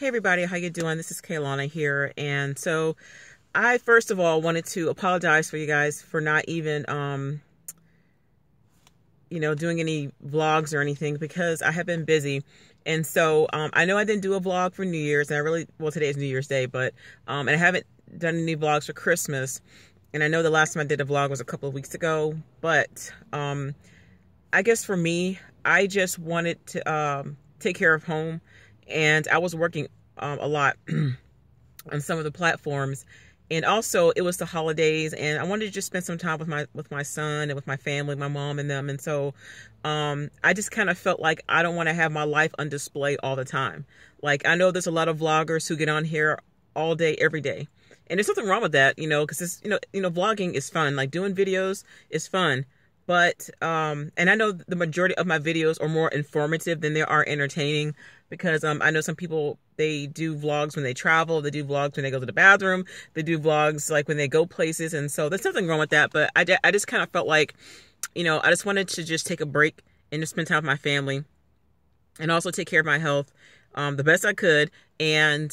Hey everybody, how you doing? This is Kaylana here, and so I first of all wanted to apologize for you guys for not even doing any vlogs or anything because I have been busy. And so I know I didn't do a vlog for New Year's, and today is New Year's Day, but and I haven't done any vlogs for Christmas. And I know the last time I did a vlog was a couple of weeks ago, but I guess for me, I just wanted to take care of home. And I was working a lot on some of the platforms, and also it was the holidays, and I wanted to just spend some time with my son and with my family, my mom and them. And so I just kind of felt like I don't want to have my life on display all the time. Like, I know there's a lot of vloggers who get on here all day, every day, and there's nothing wrong with that, because it's vlogging is fun. Like, doing videos is fun. But, and I know the majority of my videos are more informative than they are entertaining, because I know some people, they do vlogs when they travel, they do vlogs when they go to the bathroom, they do vlogs like when they go places, and so there's nothing wrong with that. But I just kind of felt like, I just wanted to just take a break and just spend time with my family, and also take care of my health the best I could, and,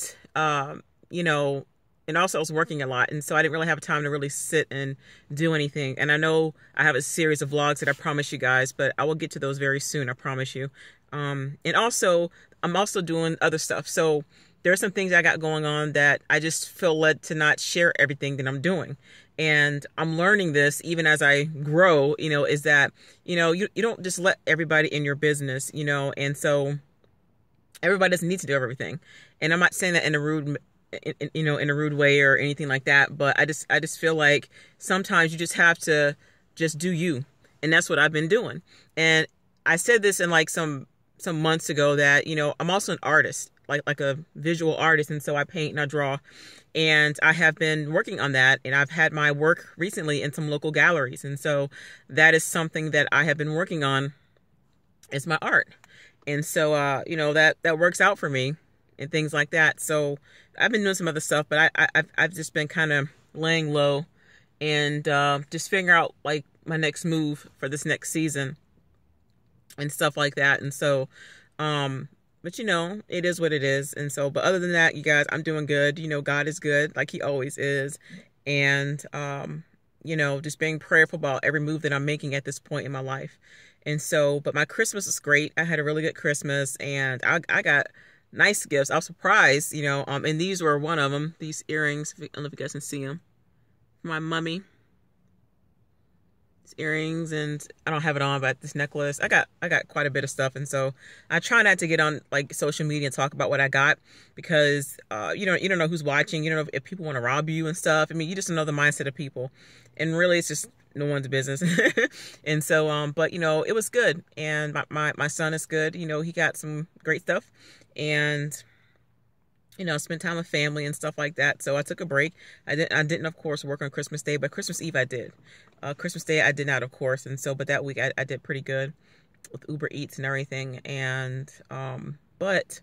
and also I was working a lot, and so I didn't really have time to really sit and do anything. And I know I have a series of vlogs that I promised you guys, but I will get to those very soon, I promise you. And also, I'm also doing other stuff. So there are some things I got going on that I just feel led to not share everything that I'm doing. And I'm learning this even as I grow, is that, you don't just let everybody in your business, and so everybody doesn't need to do everything. And I'm not saying that in a rude in a rude way or anything like that, but I just feel like sometimes you just have to just do you, and that's what I've been doing. And I said this in like some months ago that I'm also an artist, like a visual artist, and so I paint and I draw, and I have been working on that, and I've had my work recently in some local galleries, and so that is something that I have been working on, is my art. And so that works out for me and things like that. So I've been doing some other stuff, but I've just been kind of laying low and just figuring out like my next move for this next season and stuff like that. And so, but it is what it is. And so, but other than that, you guys, I'm doing good. God is good, like he always is. And, just being prayerful about every move that I'm making at this point in my life. And so, but my Christmas is great. I had a really good Christmas, and I got nice gifts. I was surprised, and these were one of them. These earrings, I don't know if you guys can see them. My mummy. These earrings, and I don't have it on, but this necklace. I got quite a bit of stuff, and so I try not to get on like social media and talk about what I got, because you don't know who's watching. You don't know if people want to rob you and stuff. I mean, you just don't know the mindset of people, and really, it's just no one's business. And so but it was good, and my son is good. He got some great stuff, and spent time with family and stuff like that. So I took a break. I didn't of course work on Christmas Day, but Christmas Eve I did. Christmas Day I did not, of course. And so, but that week I did pretty good with Uber Eats and everything. And but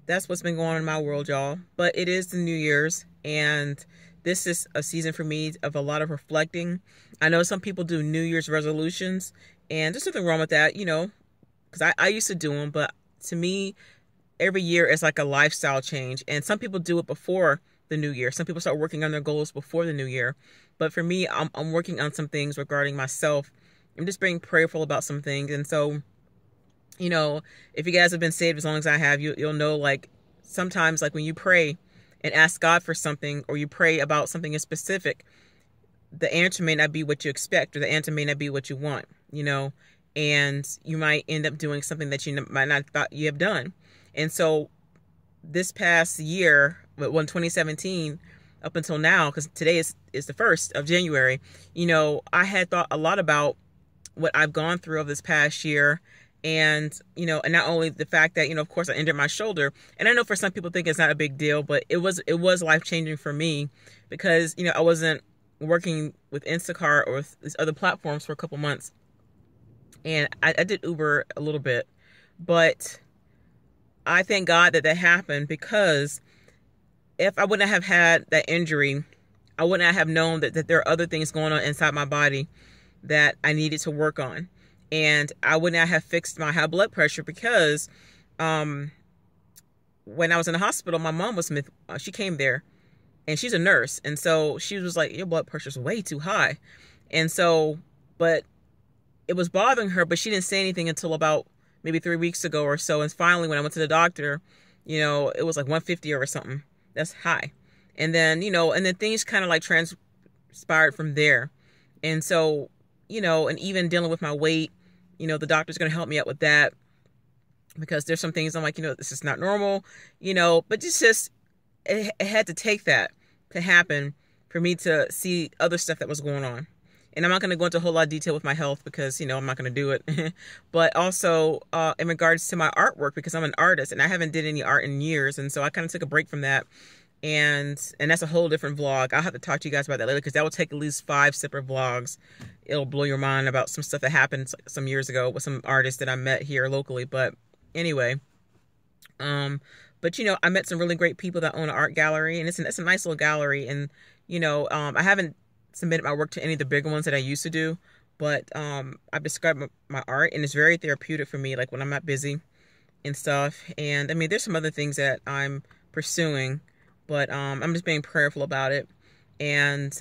that's what's been going on in my world, y'all. But it is the New Year's, and this is a season for me of a lot of reflecting. I know some people do New Year's resolutions, and there's nothing wrong with that, because I used to do them, but to me, every year is like a lifestyle change. And some people do it before the new year. Some people start working on their goals before the new year. But for me, I'm working on some things regarding myself. I'm just being prayerful about some things. And so, if you guys have been saved as long as I have, you'll know, like, sometimes, like, when you pray and ask God for something, or you pray about something in specific, the answer may not be what you expect, or the answer may not be what you want, and you might end up doing something that you might not thought you have done. And so this past year, 2017, up until now, because today is the 1st of January, I had thought a lot about what I've gone through over this past year. And, and not only the fact that, of course I injured my shoulder, and I know for some people think it's not a big deal, but it was life-changing for me, because, I wasn't working with Instacart or with these other platforms for a couple months. And I did Uber a little bit, but I thank God that happened, because if I wouldn't have had that injury, I would not have known that there are other things going on inside my body that I needed to work on. And I would not have fixed my high blood pressure, because when I was in the hospital, my mom was she came there, and she's a nurse, and so she was like, your blood pressure's way too high. And so, but it was bothering her, but she didn't say anything until about maybe 3 weeks ago or so. And finally, when I went to the doctor, it was like 150 or something. That's high. And then, and then things kind of like transpired from there. And so, and even dealing with my weight, the doctor's going to help me out with that, because there's some things I'm like, this is not normal, but it's just, it had to take that to happen for me to see other stuff that was going on. And I'm not going to go into a whole lot of detail with my health because, I'm not going to do it. But also in regards to my artwork, because I'm an artist and I haven't did any art in years. And so I kind of took a break from that. And that's a whole different vlog. I'll have to talk to you guys about that later, because that will take at least 5 separate vlogs. It'll blow your mind about some stuff that happened some years ago with some artists that I met here locally. But anyway, but I met some really great people that own an art gallery, and it's a nice little gallery. And I haven't submitted my work to any of the bigger ones that I used to do, but I've described my art, and it's very therapeutic for me, like when I'm not busy and stuff. And I mean, there's some other things that I'm pursuing, but I'm just being prayerful about it. And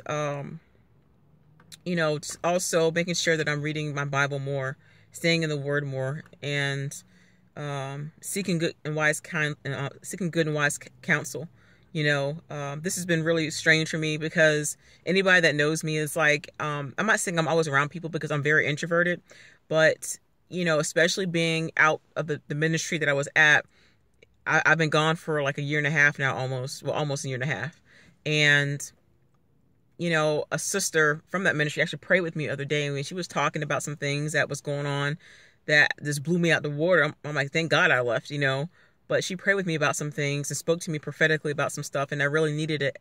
just also making sure that I'm reading my Bible more, staying in the Word more, and seeking good and wise counsel. This has been really strange for me, because anybody that knows me is like, I'm not saying I'm always around people, because I'm very introverted, but especially being out of the ministry that I was at, I've been gone for like a year and a half now, almost a year and a half. And a sister from that ministry actually prayed with me the other day, and when she was talking about some things that was going on that just blew me out the water, I'm like, thank God I left, but she prayed with me about some things and spoke to me prophetically about some stuff, and I really needed it.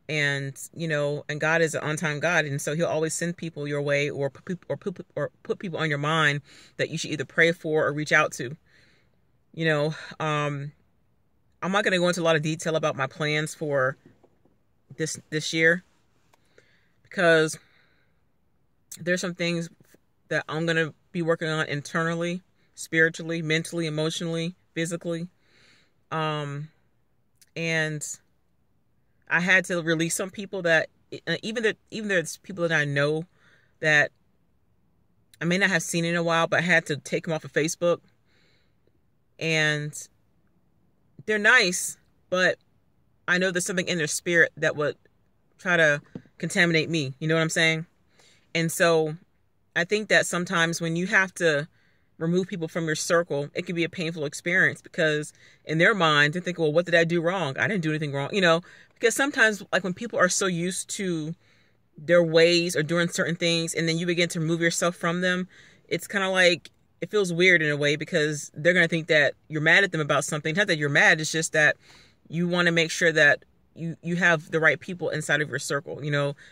And and God is an on-time God, and so He'll always send people your way, or put people on your mind that you should either pray for or reach out to. I'm not going to go into a lot of detail about my plans for this year, because there's some things that I'm going to be working on internally, spiritually, mentally, emotionally, physically. And I had to release some people that, even there's people that I know that I may not have seen in a while, but I had to take them off of Facebook. And they're nice, but I know there's something in their spirit that would try to contaminate me. You know what I'm saying? And so I think that sometimes when you have to remove people from your circle, it can be a painful experience, because in their mind, they think, well, what did I do wrong? I didn't do anything wrong, because sometimes, like, when people are so used to their ways or doing certain things, and then you begin to remove yourself from them, it's kind of like, it feels weird in a way, because they're going to think that you're mad at them about something. Not that you're mad, it's just that you want to make sure that you have the right people inside of your circle.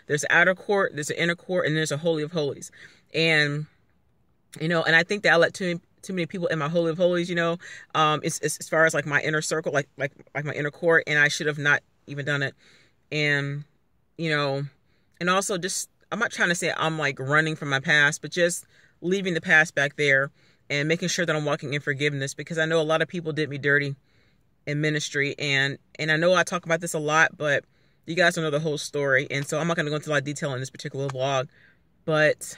There's an outer court, there's an inner court, and there's a holy of holies. And and I think that I let too many people in my holy of holies, it's as far as like my inner circle, like my inner court, and I should have not even done it. And and also, just, I'm not trying to say I'm like running from my past, but just leaving the past back there and making sure that I'm walking in forgiveness, because I know a lot of people did me dirty in ministry, and I know I talk about this a lot, but you guys don't know the whole story, and so I'm not going to go into a lot of detail in this particular vlog. But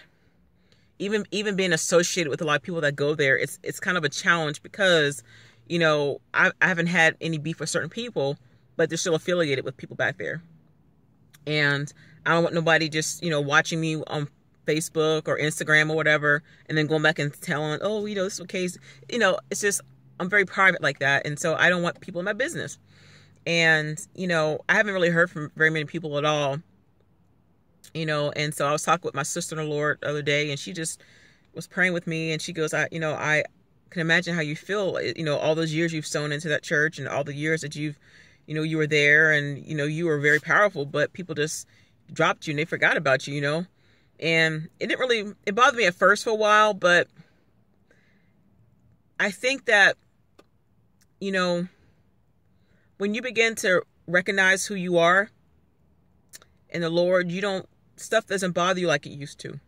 even being associated with a lot of people that go there, it's kind of a challenge, because I haven't had any beef with certain people, but they're still affiliated with people back there, and I don't want nobody just watching me on Facebook or Instagram or whatever, and then going back and telling, oh, this is okay. It's just, I'm very private like that, and so I don't want people in my business. And I haven't really heard from very many people at all. And so I was talking with my sister in the Lord the other day, and she just was praying with me, and she goes, I can imagine how you feel, all those years you've sown into that church, and all the years that you've, you were there, and, you were very powerful, but people just dropped you and they forgot about you, And it bothered me at first for a while, but I think that, when you begin to recognize who you are in the Lord, stuff doesn't bother you like it used to.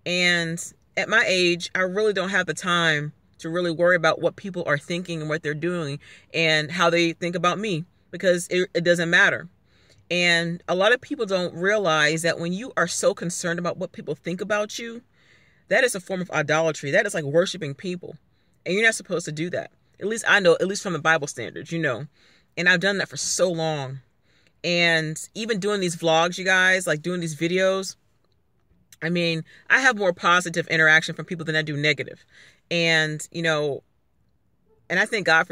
And at my age, I really don't have the time to really worry about what people are thinking and what they're doing and how they think about me, because it doesn't matter. And a lot of people don't realize that when you are so concerned about what people think about you, that is a form of idolatry. That is like worshiping people. And you're not supposed to do that. At least I know, at least from the Bible standards, you know. And I've done that for so long. And even doing these vlogs, you guys, like doing these videos, I mean, I have more positive interaction from people than I do negative. And, you know, and I thank God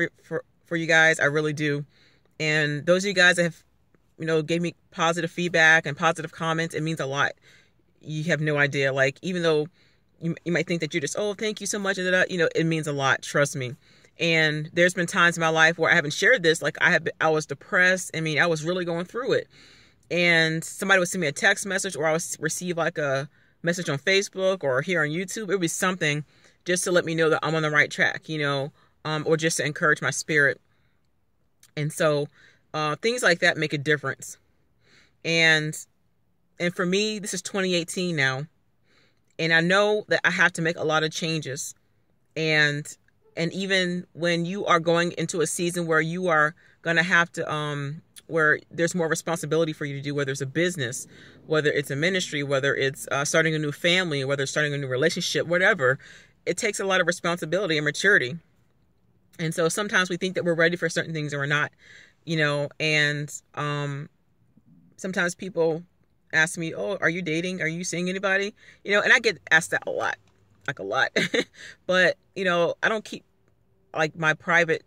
for you guys. I really do. And those of you guys that have, you know, gave me positive feedback and positive comments, it means a lot. You have no idea. Like, even though you might think that you're just, oh, thank you so much, you know, it means a lot. Trust me. And there's been times in my life where I haven't shared this. Like, I was depressed. I mean, I was really going through it. And somebody would send me a text message, or I would receive like a message on Facebook or here on YouTube. It would be something just to let me know that I'm on the right track, you know, or just to encourage my spirit. And so things like that make a difference. And for me, this is 2018 now. And I know that I have to make a lot of changes. And even when you are going into a season where you are going to have to, where there's more responsibility for you to do, whether it's a business, whether it's a ministry, whether it's starting a new family, whether it's starting a new relationship, whatever, it takes a lot of responsibility and maturity. And so sometimes we think that we're ready for certain things and we're not, you know, and sometimes people ask me, oh, are you dating? Are you seeing anybody? You know, and I get asked that a lot, like a lot. But, you know, I don't keep like my private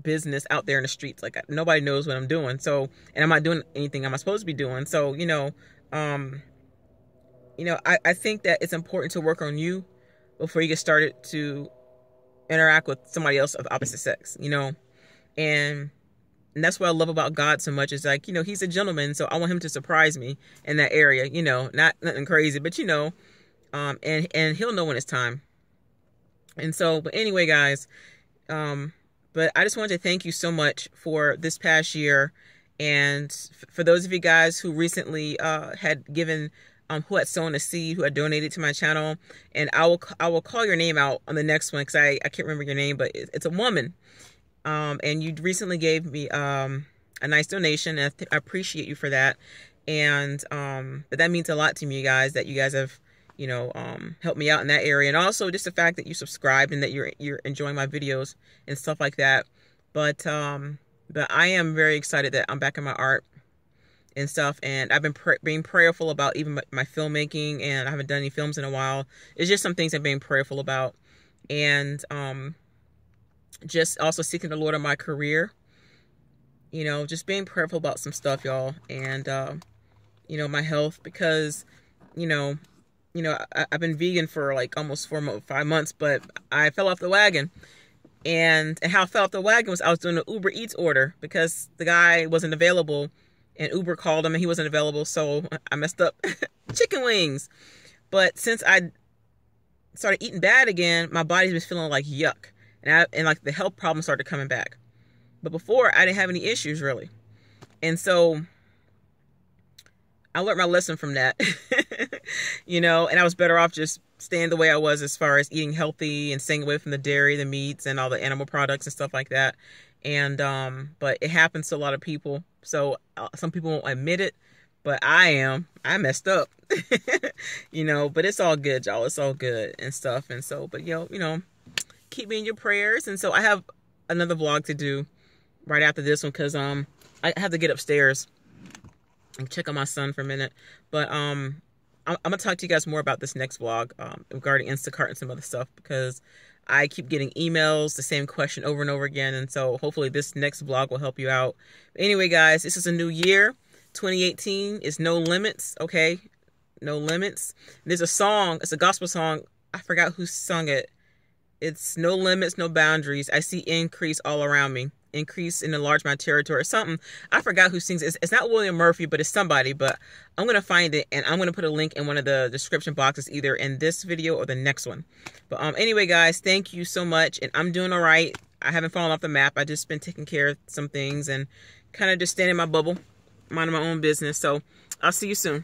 business out there in the streets. Like, nobody knows what I'm doing. So, and I'm not doing anything I'm supposed to be doing. So, you know, I think that it's important to work on you before you get started to interact with somebody else of the opposite sex, you know. And that's what I love about God so much, is like, you know, he's a gentleman. So I want him to surprise me in that area, you know, not nothing crazy, but, you know, and he'll know when it's time. And so, but anyway, guys, but I just wanted to thank you so much for this past year. And for those of you guys who recently had given, who had sown a seed, who had donated to my channel, and I will call your name out on the next one, because I can't remember your name, but it's a woman. And you recently gave me a nice donation, and I appreciate you for that. And but that means a lot to me, you guys, that you guys have, you know, helped me out in that area. And also just the fact that you subscribed and that you're enjoying my videos and stuff like that. But I am very excited that I'm back in my art and stuff. And I've been being prayerful about even my filmmaking, and I haven't done any films in a while. It's just some things I'm being prayerful about. And just also seeking the Lord on my career, you know, just being prayerful about some stuff, y'all. And, you know, my health, because, you know, I've been vegan for like almost 5 months, but I fell off the wagon. And how I fell off the wagon was I was doing an Uber Eats order because the guy wasn't available, and Uber called him and he wasn't available. So I messed up chicken wings. But since I started eating bad again, my body's been feeling like yuck. And like the health problems started coming back. But before, I didn't have any issues really. And so I learned my lesson from that, you know, and I was better off just staying the way I was as far as eating healthy and staying away from the dairy, the meats, and all the animal products and stuff like that. And, but it happens to a lot of people. So some people won't admit it, but I messed up, you know, but it's all good, y'all. It's all good and stuff. And so, but you know, keep me in your prayers. And so I have another vlog to do right after this one, because I have to get upstairs and check on my son for a minute. But I'm gonna talk to you guys more about this next vlog regarding Instacart and some other stuff, because I keep getting emails, the same question over and over again. And so hopefully this next vlog will help you out. But anyway, guys, this is a new year. 2018 is no limits. Okay, no limits. There's a song, it's a gospel song, I forgot who sung it. It's no limits, no boundaries. I see increase all around me. Increase and enlarge my territory or something. I forgot who sings it. It's not William Murphy, but it's somebody. But I'm going to find it, and I'm going to put a link in one of the description boxes, either in this video or the next one. But anyway, guys, thank you so much. And I'm doing all right. I haven't fallen off the map. I just been taking care of some things and kind of just staying in my bubble, minding my own business. So I'll see you soon.